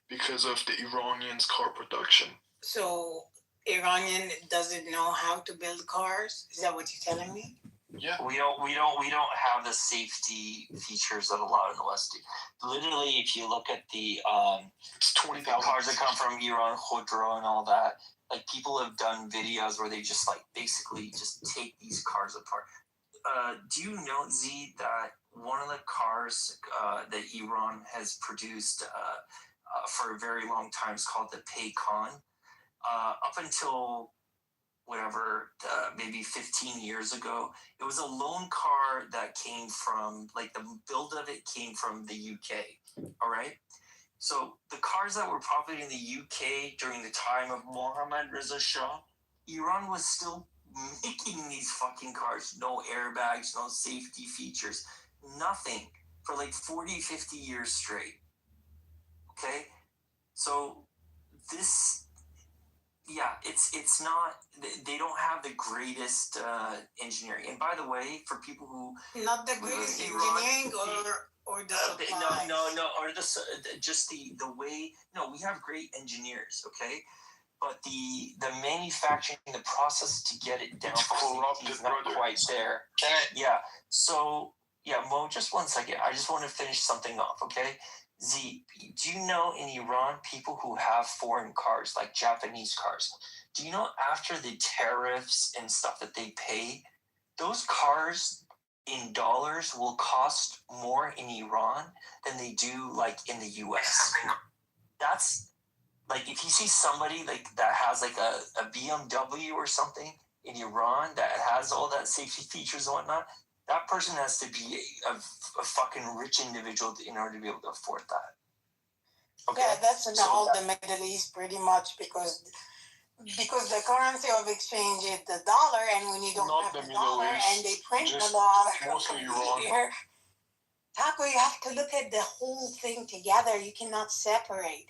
because of the Iranians' car production. So Iranian doesn't know how to build cars? Is that what you're telling me? Yeah. We don't have the safety features that a lot of the West do. Literally, if you look at the it's 20,000 cars that come from Iran, Khodro, and all that, like people have done videos where they just like basically just take these cars apart. Do you know, Z, that one of the cars that Iran has produced for a very long time is called the Paycon? Up until whatever, maybe 15 years ago, it was a loan car that came from, like the build of it came from the UK, all right? So the cars that were popular in the UK during the time of Mohammad Reza Shah, Iran was still making these fucking cars. No airbags, no safety features, nothing for like 40, 50 years straight, okay? So this... Yeah, it's not. They don't have the greatest engineering. And by the way, for people who not the greatest engineering or the supplies. No, or just the way. No, we have great engineers, okay, but the manufacturing, the process to get it down is not quite there. Yeah. So yeah, Mo, just 1 second. I just want to finish something off, okay? Z, do you know in Iran people who have foreign cars, like Japanese cars? Do you know after the tariffs and stuff that they pay, those cars in dollars will cost more in Iran than they do like in the US? That's like if you see somebody like that has like a BMW or something in Iran that has all that safety features and whatnot, that person has to be a fucking rich individual in order to be able to afford that. Okay? Yeah, that's in all the Middle East pretty much because the currency of exchange is the dollar, and when you don't have the dollar and they print the law, mostly Iran. Taco, you have to look at the whole thing together. You cannot separate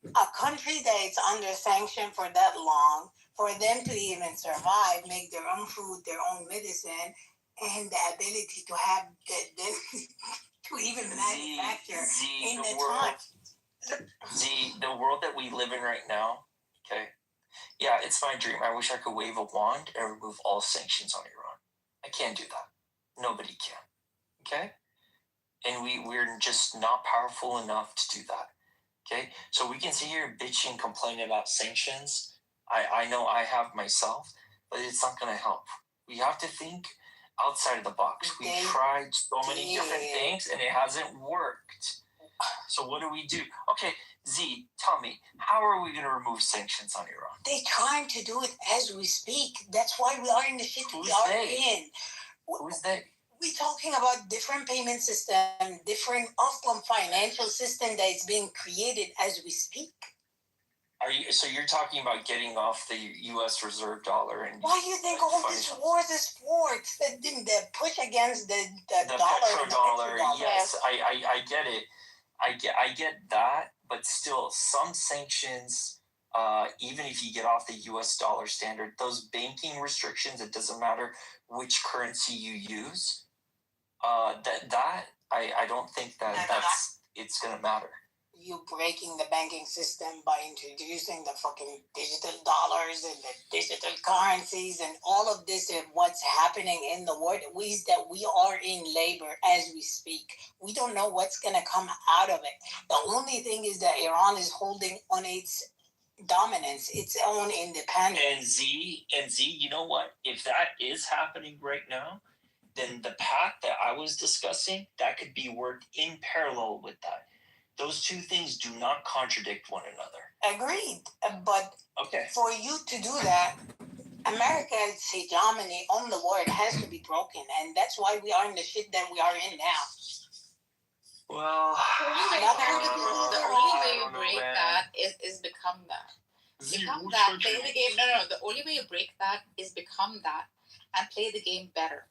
a country that is under sanction for that long, for them to even survive, make their own food, their own medicine, and the ability to have to even manufacture in the time. The world that we live in right now, okay? Yeah, it's my dream. I wish I could wave a wand and remove all sanctions on Iran. I can't do that. Nobody can. Okay? And we're just not powerful enough to do that. Okay? So we can sit here bitching and complain about sanctions. I know I have myself, but it's not going to help. We have to think outside of the box. We tried so many different things and it hasn't worked. So what do we do? Okay, Z, tell me, how are we going to remove sanctions on Iran? They're trying to do it as we speak. That's why we are in the shit we are in. Who's they? We're talking about different payment system, different financial system that is being created as we speak. So you're talking about getting off the U.S. reserve dollar and why do you think all this wars is for? It's the push against the dollar. Petrodollar. Yes, I get it. I get that, but still, some sanctions, even if you get off the U.S. dollar standard, those banking restrictions, it doesn't matter which currency you use. I don't think it's gonna matter. You breaking the banking system by introducing the fucking digital dollars and the digital currencies and all of this and what's happening in the world is that we are in labor as we speak. We don't know what's going to come out of it. The only thing is that Iran is holding on its dominance, its own independence. And Z, you know what? If that is happening right now, then the path that I was discussing, that could be worked in parallel with that. Those two things do not contradict one another. Agreed. But for you to do that, America's hegemony on the world has to be broken. And that's why we are in the shit that we are in now. Well, the only way you break that is become that. Become that. Play the game. No. The only way you break that is become that and play the game better.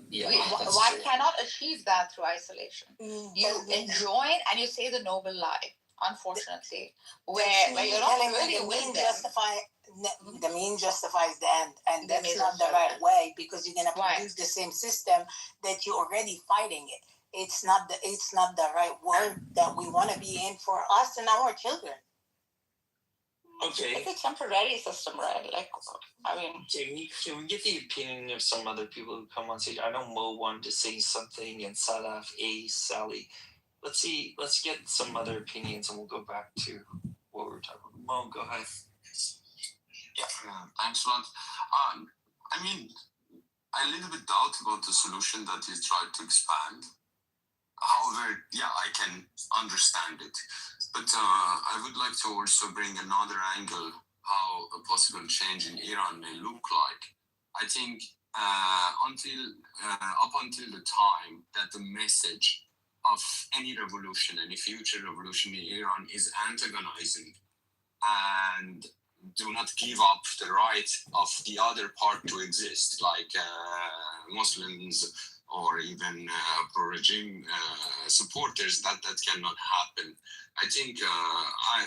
Yeah, one cannot achieve that through isolation. You enjoin and you say the noble lie, unfortunately, where you're not really with them. The mean justifies the end, and that's not the right way because you're going to produce the same system that you're already fighting it. it's not the right world that we want to be in for us and our children. Okay. It's a temporary system, right? Like, I mean, Can we get the opinion of some other people who come on stage? I know Mo wanted to say something, and Sadaf, Ace, Sally. Let's see. Let's get some other opinions, and we'll go back to what we were talking about. Mo, go ahead. Yeah, thanks a lot. I mean, I a little bit doubt about the solution that you tried to expand. However, yeah, I can understand it. But I would like to also bring another angle how a possible change in Iran may look like. I think up until the time that the message of any revolution, any future revolution in Iran is antagonizing and do not give up the right of the other part to exist, like Muslims or even pro-regime supporters, that cannot happen. I think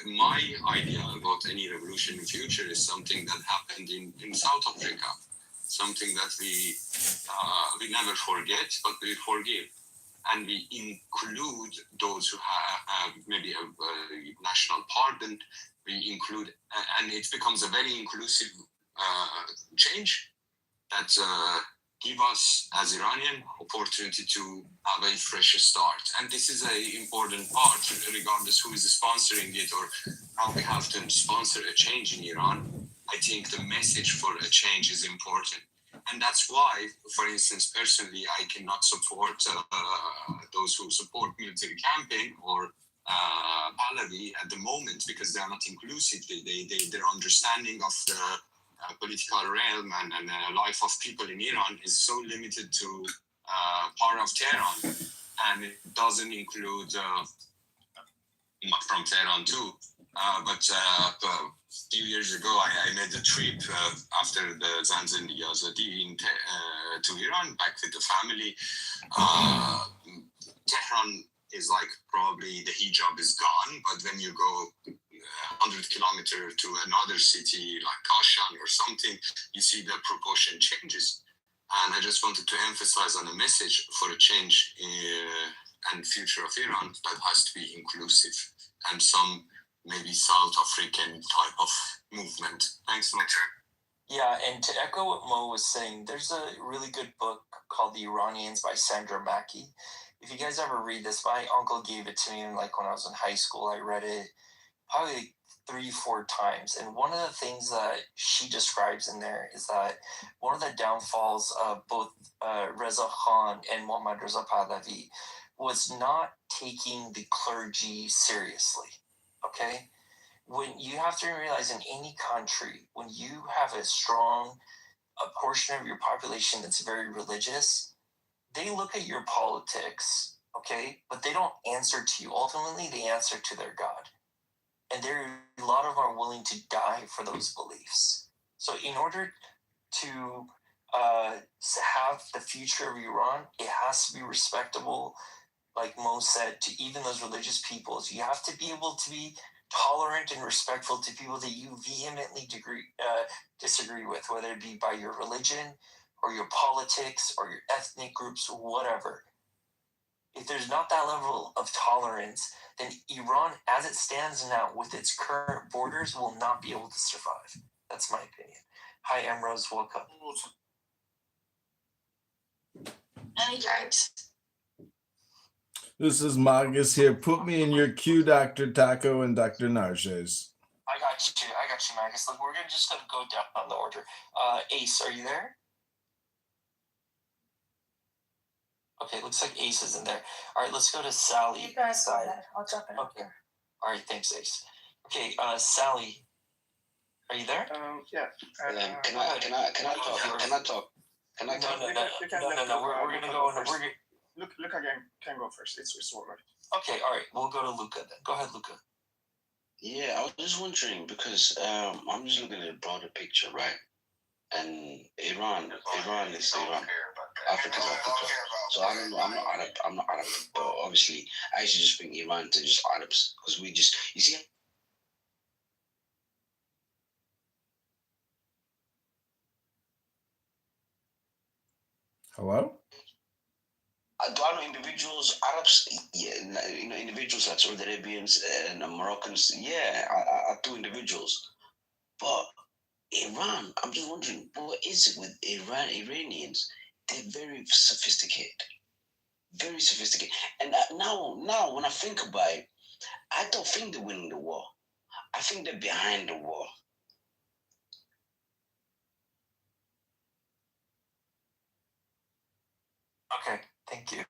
my idea about any revolution in future is something that happened in South Africa, something that we never forget, but we forgive. And we include those who have maybe a national pardon. We include, and it becomes a very inclusive change that give us as Iranian opportunity to have a fresh start. And this is an important part, regardless who is sponsoring it or how we have to sponsor a change in Iran. I think the message for a change is important. And that's why, for instance, personally, I cannot support those who support military campaign or Pahlavi at the moment, because they are not inclusive. Their understanding of the political realm and life of people in Iran is so limited to part of Tehran, and it doesn't include from Tehran too. But a few years ago, I made a trip after the Zanzandi Azadi to Iran, back with the family. Tehran is like probably the hijab is gone, but when you go 100 kilometers to another city like Kashan or something, you see the proportion changes. And I just wanted to emphasize on a message for a change and future of Iran that has to be inclusive and some maybe South African type of movement. Thanks so much. Yeah, and to echo what Mo was saying, there's a really good book called The Iranians by Sandra Mackey. If you guys ever read this, my uncle gave it to me, and like when I was in high school, I read it probably 3-4 times. And one of the things that she describes in there is that one of the downfalls of both Reza Khan and Mohammad Reza Pahlavi was not taking the clergy seriously. Okay? When you have to realize in any country, when you have a strong portion of your population that's very religious, they look at your politics, okay, but they don't answer to you. Ultimately, they answer to their God. And a lot of them are willing to die for those beliefs. So in order to have the future of Iran, it has to be respectable, like Mo said, to even those religious peoples. You have to be able to be tolerant and respectful to people that you vehemently disagree with, whether it be by your religion or your politics or your ethnic groups or whatever. If there's not that level of tolerance, then Iran, as it stands now with its current borders, will not be able to survive. That's my opinion. Hi, Emrose, welcome. any guys. This is Magus here. Put me in your queue, Dr. Taco and Dr. Narges. I got you, Magus. Look, we're just gonna go down the order. Ace, are you there? Okay, looks like Ace isn't there. All right, let's go to Sally. You guys go ahead. I'll jump in. Okay. All right, thanks, Ace. Okay, Sally, are you there? Yeah. Can I talk? No. We're gonna go. Luca can go first. It's alright. Okay, all right. We'll go to Luca then. Go ahead, Luca. Yeah, I was just wondering because I'm just looking at a broader picture, right? And Iran is Iran. Africa's Africa. So I don't know. I'm not Arab. But obviously, I should just bring Iran to just Arabs because we just you see. Hello? Do I know individuals, Arabs? Yeah, individuals like Saudi Arabians and Moroccans. Yeah, I do individuals. But Iran, I'm just wondering, what is it with Iranians? They're very sophisticated, very sophisticated. And now, when I think about it, I don't think they're winning the war. I think they're behind the war. Okay, thank you.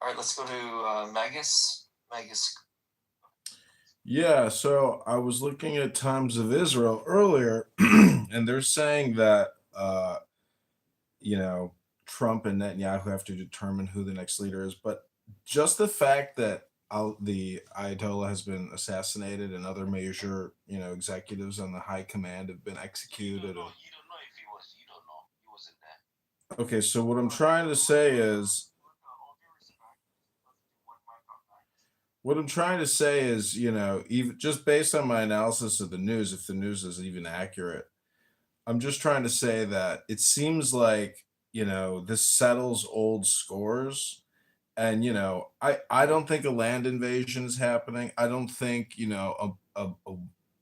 All right, let's go to Magus. Magus. Yeah, so I was looking at Times of Israel earlier, and they're saying that you know, Trump and Netanyahu have to determine who the next leader is. But just the fact that the Ayatollah has been assassinated and other major, executives on the high command have been executed. You don't know if he was. You don't know. He wasn't there. Okay, so what I'm trying to say is, even just based on my analysis of the news, if the news is even accurate, I'm just trying to say that it seems like, this settles old scores. And I don't think a land invasion is happening. I don't think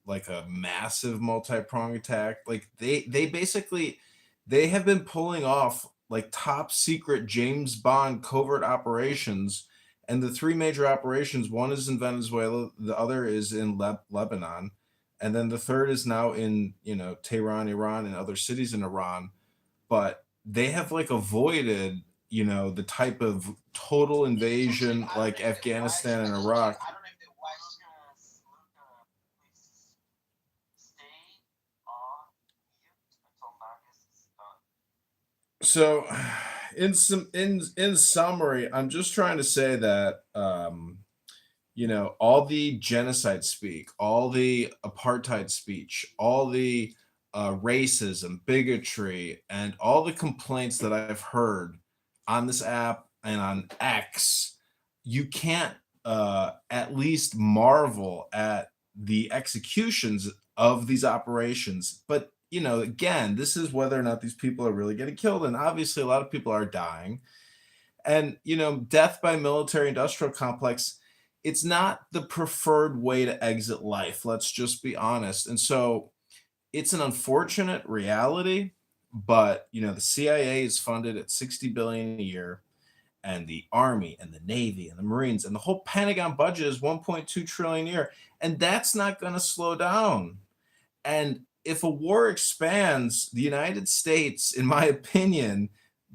like a massive multi-pronged attack. Like they basically they have been pulling off like top secret James Bond covert operations. And the three major operations, one is in Venezuela, the other is in Lebanon, and then the third is now in Tehran, Iran, and other cities in Iran. But they have like avoided the type of total invasion like Afghanistan and Iraq. So in summary, I'm just trying to say that all the genocide speak, all the apartheid speech, all the racism, bigotry, and all the complaints that I've heard on this app and on X, you can't at least marvel at the executions of these operations. But, again, this is whether or not these people are really getting killed. And obviously, a lot of people are dying. And, death by military industrial complex, it's not the preferred way to exit life. Let's just be honest. And so it's an unfortunate reality, but, the CIA is funded at 60 billion a year, and the Army and the Navy and the Marines and the whole Pentagon budget is 1.2 trillion a year. And that's not going to slow down. And if a war expands, the United States, in my opinion,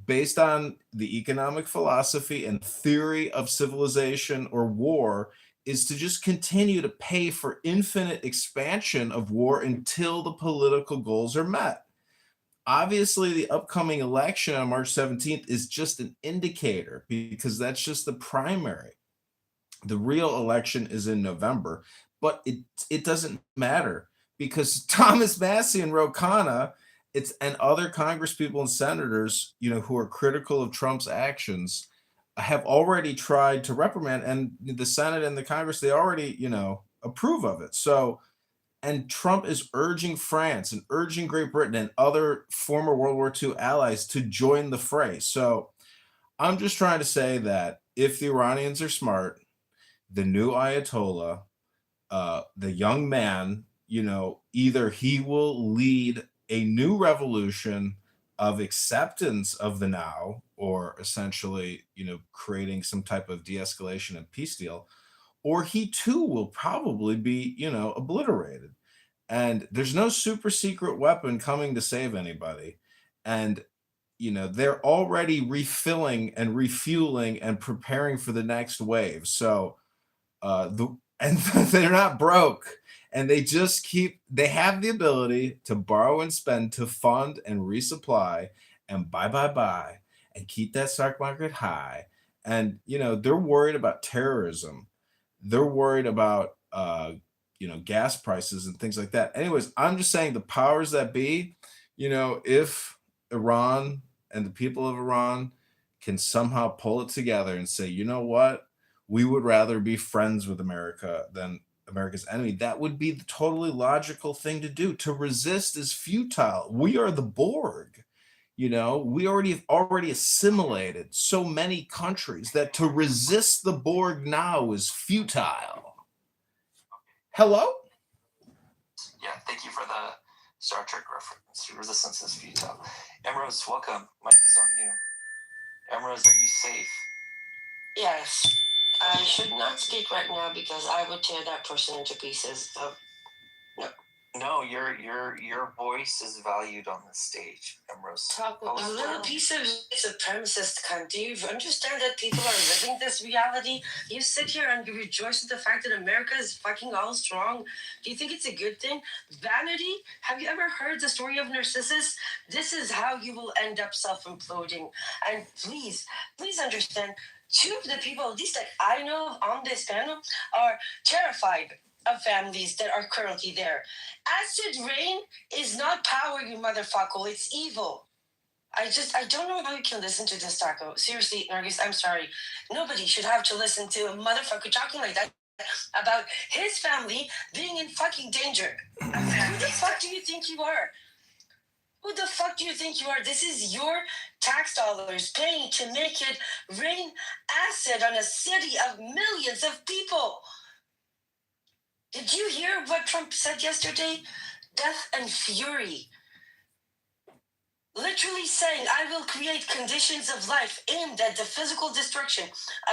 based on the economic philosophy and theory of civilization or war, is to just continue to pay for infinite expansion of war until the political goals are met. Obviously, the upcoming election on March 17th is just an indicator because that's just the primary. The real election is in November, but it doesn't matter because Thomas Massey and Ro Khanna, and other Congress people and senators, who are critical of Trump's actions, have already tried to reprimand, and the Senate and the Congress, they already, approve of it. So, and Trump is urging France and urging Great Britain and other former World War II allies to join the fray. So I'm just trying to say that if the Iranians are smart, the new Ayatollah, the young man, either he will lead a new revolution of acceptance of the now, or essentially, creating some type of de-escalation and peace deal, or he too will probably be, obliterated. And there's no super secret weapon coming to save anybody. And they're already refilling and refueling and preparing for the next wave. So and they're not broke, and they have the ability to borrow and spend to fund and resupply and buy and keep that stock market high. And they're worried about terrorism. They're worried about gas prices and things like that. Anyways, I'm just saying the powers that be, if Iran and the people of Iran can somehow pull it together and say, you know what, we would rather be friends with America than America's enemy, that would be the totally logical thing to do. To resist is futile. We are the Borg. You know, we already assimilated so many countries that to resist the Borg now is futile. Hello? Yeah, thank you for the Star Trek reference. Resistance is futile. Emrose, welcome. Mike is on you. Emrose, are you safe? Yes. I should not speak right now because I would tear that person into pieces. So, no. No, your voice is valued on the stage, Emrose. Talk A about little piece of supremacist cunt. Do you understand that people are living this reality? You sit here and you rejoice at the fact that America is fucking all strong. Do you think it's a good thing? Vanity? Have you ever heard the story of Narcissus? This is how you will end up self-imploding. And please understand, two of the people, at least that I know on this panel, are terrified of families that are currently there. Acid rain is not power, you motherfucker. It's evil. I don't know how you can listen to this, Taco. Seriously, Nargis, I'm sorry. Nobody should have to listen to a motherfucker talking like that about his family being in fucking danger. Who the fuck do you think you are? Who the fuck do you think you are? This is your tax dollars paying to make it rain acid on a city of millions of people. Did you hear what Trump said yesterday? Death and fury. Literally saying, I will create conditions of life aimed at the physical destruction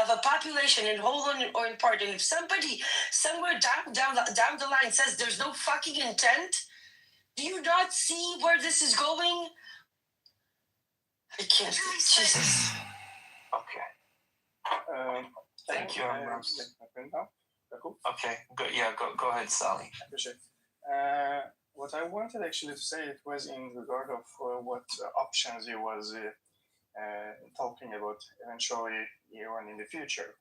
of a population in whole or in part. And if somebody somewhere down the line says there's no fucking intent, do you not see where this is going? I can't. Jesus. Okay. Thank you, Emrose. Cool. Okay, go ahead, Sally. I appreciate. What I wanted actually to say, it was in regard of what options he was talking about eventually Iran in the future,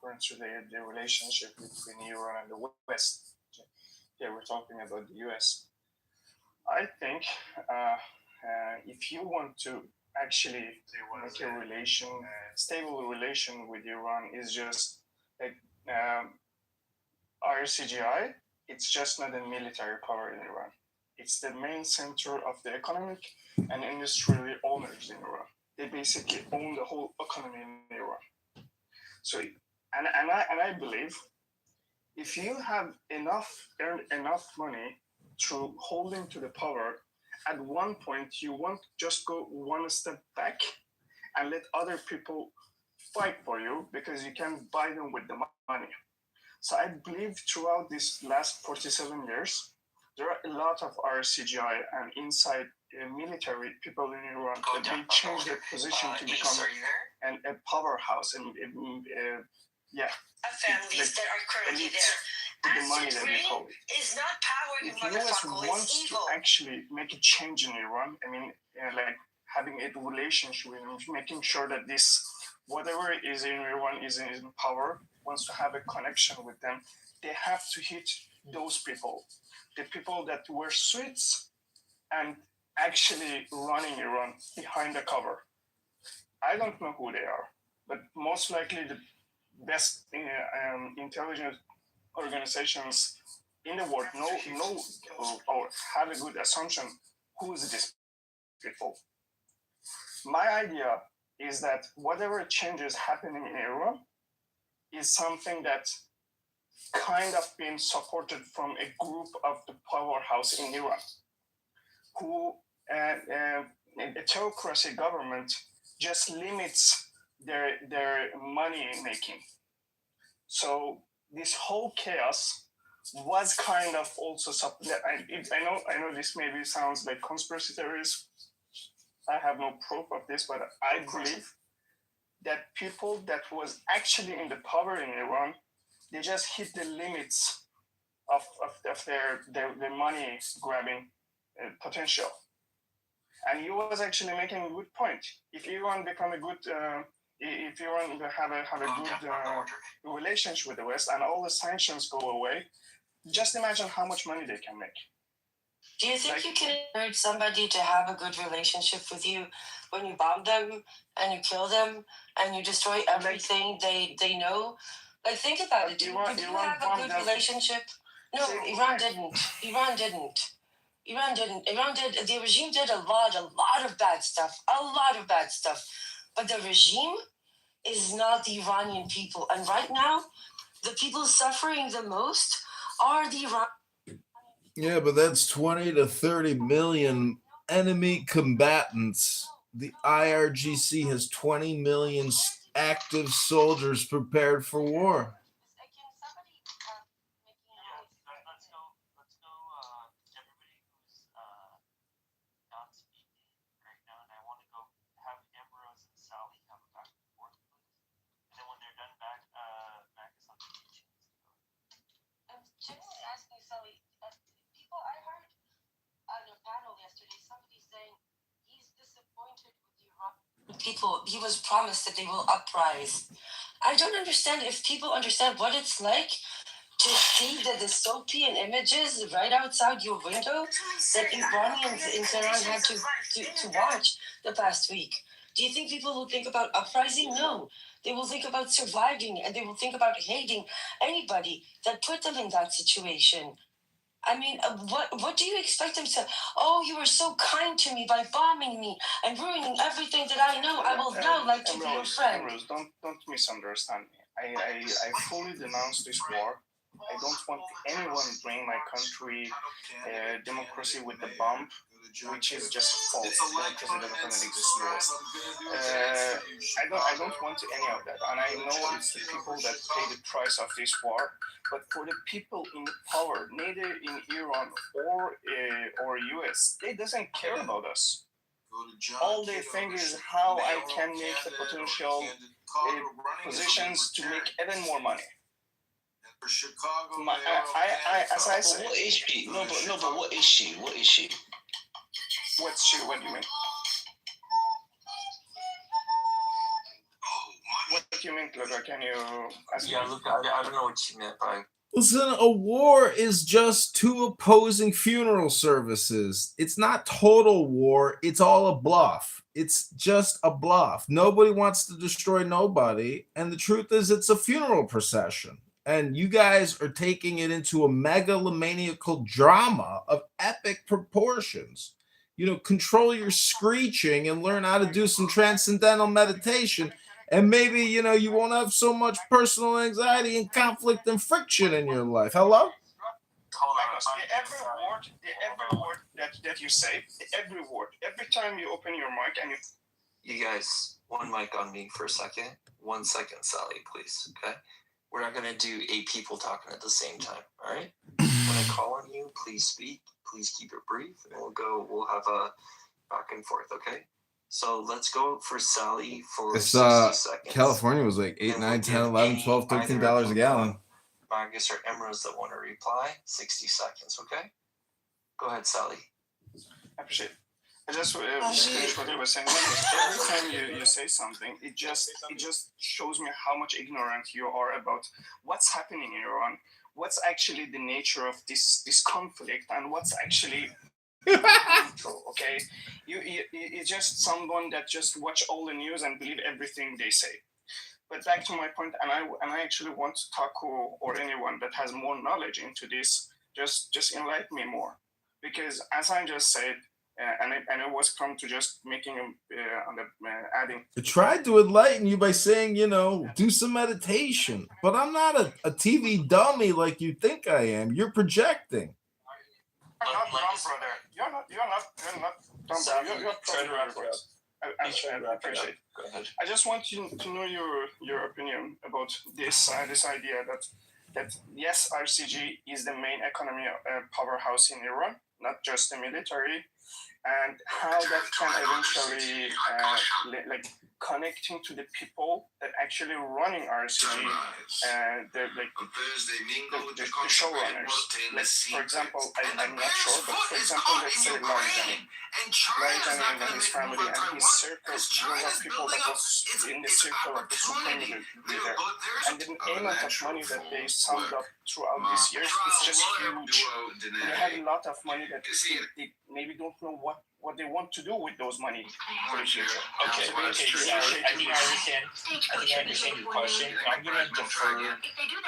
currently the relationship between Iran and the West. Yeah, we're talking about the US. I think if you want to actually make a stable relation with Iran, is just like RCGI. It's just not a military power in Iran. It's the main center of the economic and industrial owners in Iran. They basically own the whole economy in Iran. So, and I believe if you have earned enough money through holding to the power, at one point you won't just go one step back and let other people fight for you because you can buy them with the money. So I believe throughout these last 47 years, there are a lot of RCGI and inside military people in Iran that they change their position to become a powerhouse and Families that are currently there. The money that they call it. Is not power, you If the US wants to actually make a change in Iran, I mean, like having a relationship with them, making sure that this, whatever is in Iran is in power, wants to have a connection with them, they have to hit those people. The people that wear suits and actually running Iran behind the cover. I don't know who they are, but most likely the best intelligence organizations in the world know or have a good assumption who's this people. My idea is that whatever changes happening in Iran is something that kind of been supported from a group of the powerhouse in Iran, who a theocracy government just limits their money making. So this whole chaos was kind of also I know this maybe sounds like conspiracy theories. I have no proof of this, but I believe that people that was actually in the power in Iran, they just hit the limits of their money grabbing potential. And he was actually making a good point. If Iran become a good, if Iran have a good relationship with the West and all the sanctions go away, just imagine how much money they can make. Do you think you can encourage somebody to have a good relationship with you when you bomb them and you kill them and you destroy everything they know? Like, think about it. Do you have a good relationship? No, Iran didn't. The regime did a lot of bad stuff, but the regime is not the Iranian people. And right now, the people suffering the most are the Iranian. Yeah, but that's 20 to 30 million enemy combatants. The IRGC has 20 million active soldiers prepared for war. People, he was promised that they will uprise. I don't understand if people understand what it's like to see the dystopian images right outside your window that Iranians in Tehran had to watch the past week. Do you think people will think about uprising? No. They will think about surviving, and they will think about hating anybody that put them in that situation. I mean, what do you expect them to? Oh, you were so kind to me by bombing me and ruining everything that I know. I will now like to be your friend. Ambrose, don't misunderstand me. I fully denounce this war. I don't want anyone bring my country democracy with the bomb, which is just false. Democracy doesn't exist in the West. I don't want any of that, and I know it's the people that pay the price of this war. But for the people in power, neither in Iran or US, they doesn't care about us. All they think is how I can make the potential positions to make even more money. As I say, what is she? No, but what is she? What is she? What's she? What do you mean? What do you mean, Luca? Can you ask? Yeah, look, I don't know what you meant by. Listen, a war is just two opposing funeral services. It's not total war. It's all a bluff. It's just a bluff. Nobody wants to destroy nobody. And the truth is, it's a funeral procession. And you guys are taking it into a megalomaniacal drama of epic proportions. You know, control your screeching and learn how to do some transcendental meditation. And maybe, you know, you won't have so much personal anxiety and conflict and friction in your life. Hello? Every word that you say, every word, every time you open your mic and you guys, one mic on me for a second. 1 second, Sally, please. Okay? We're not going to do 8 people talking at the same time. All right? When I call on you, please speak. Please keep it brief. And we'll have a back and forth, okay? So let's go for Sally for 60 seconds. California was like 8, 9, 10, 11, 12, $13 a gallon. Marcus or Emeralds that want to reply, 60 seconds, okay? Go ahead, Sally. I appreciate it. I just finish what you were saying. Every time you say something, it just shows me how much ignorant you are about what's happening in Iran, what's actually the nature of this conflict, and what's actually okay, you're just someone that just watch all the news and believe everything they say. But back to my point, and I actually want to talk or anyone that has more knowledge into this, just enlighten me more, because as I just said, and I was come to just making adding. I tried to enlighten you by saying, you know, do some meditation, but I'm not a TV dummy like you think I am. You're projecting. You're not dumb, brother. You're not dumb, brother. You're trying to wrap it up. I appreciate it. Go ahead. I just want you to know your opinion about this idea that yes, RCG is the main economy powerhouse in Iran, not just the military, and how that can eventually like connecting to the people that actually running RCG, the showrunners. Like, for example, I'm not sure, but for example, let's say Larry Jani and his family and his circle, group of people that was in the circle of the supreme leader, and the amount of money that they summed up throughout these years is just huge. They have a lot of money that they maybe don't know what they want to do with those money for the future. Okay, I think I understand your question. I'm going to defer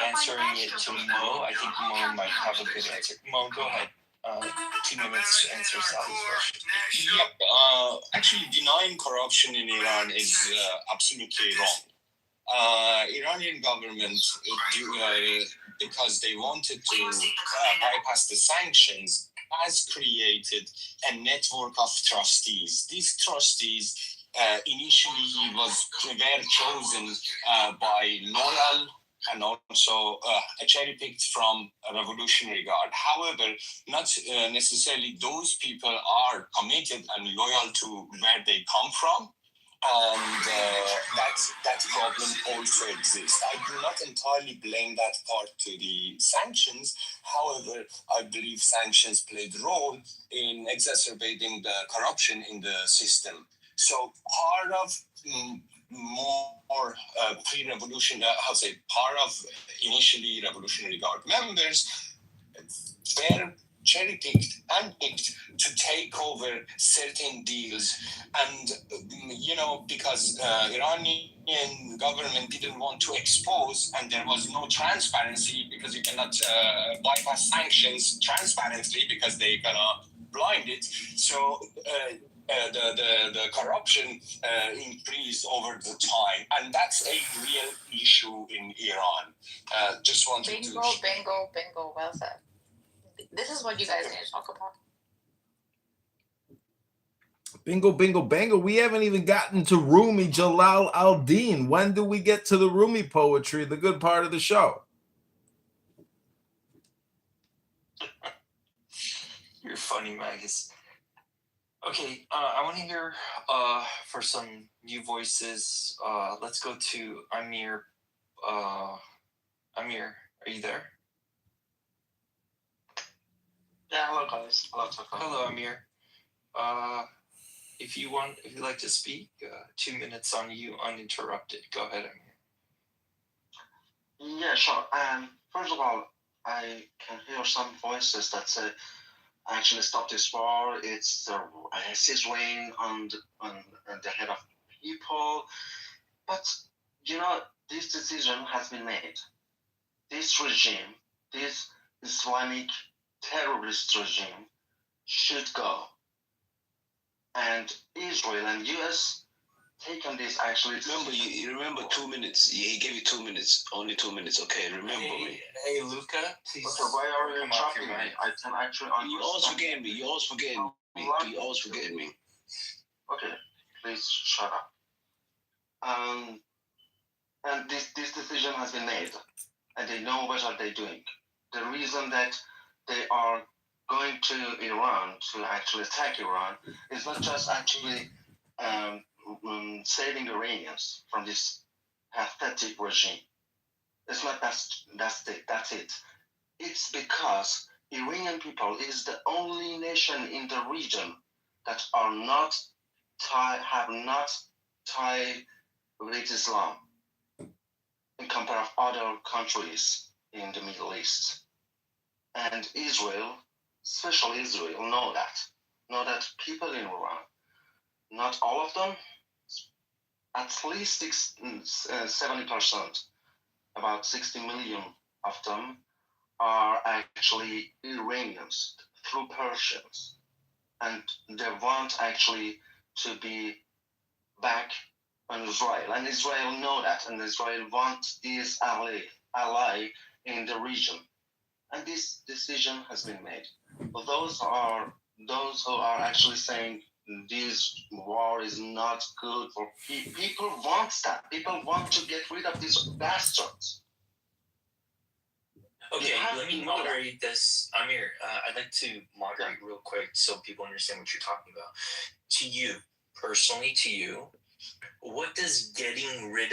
answering it to Mo. I think Mo might have a good answer. Mo, go ahead. 2 minutes to answer Sally's question. Yep. Actually, denying corruption in Iran is absolutely wrong. Iranian government, because they wanted to bypass the sanctions, has created a network of trustees. These trustees initially were chosen by loyal and also cherry-picked from a Revolutionary Guard. However, not necessarily those people are committed and loyal to where they come from. And that problem also exists. I do not entirely blame that part to the sanctions. However, I believe sanctions played a role in exacerbating the corruption in the system. So part of more pre-revolution, part of initially Revolutionary Guard members were cherry-picked and picked to take over certain deals. And, because Iranian government didn't want to expose, and there was no transparency, because you cannot bypass sanctions transparently because they gonna blind it. So the corruption increased over the time, and that's a real issue in Iran. Just wanted Bingo, bingo. Well said. This is what you guys need to talk about. Bingo, bingo, bango. We haven't even gotten to Rumi Jalal al-Din. When do we get to the Rumi poetry, the good part of the show? You're funny, Magus. Okay, I want to hear for some new voices. Let's go to Amir. Amir, are you there? Yeah, hello guys. Hello, Amir. If you'd like to speak, 2 minutes on you, uninterrupted. Go ahead, Amir. Yeah, sure. First of all, I can hear some voices that say, actually stop this war. It's the ISIS weighing on the head of people. But, this decision has been made. This regime, this Islamic terrorist regime should go. And Israel and US taken this actually. Remember 2 minutes. He gave you 2 minutes. Only 2 minutes. Okay, remember me. Hey, Luca, please. Okay, why are you interrupting me? I can actually understand. You always forgetting me. You always forgetting me. Okay, please shut up. And this decision has been made, and they know what are they doing. The reason that they are going to Iran to actually attack Iran is not just actually saving Iranians from this pathetic regime. It's not that's it. It's because Iranian people is the only nation in the region that are not have not tied with Islam in compare of other countries in the Middle East. And Israel, especially Israel, know that people in Iran, not all of them, at least 70%, about 60 million of them are actually Iranians through Persians. And they want actually to be back on Israel. And Israel know that. And Israel wants this ally in the region. And this decision has been made. But those who are actually saying this war is not good for people want that. People want to get rid of these bastards. Okay, let me moderate this. Amir, I'd like to moderate real quick so people understand what you're talking about. To you, personally, what does getting rid of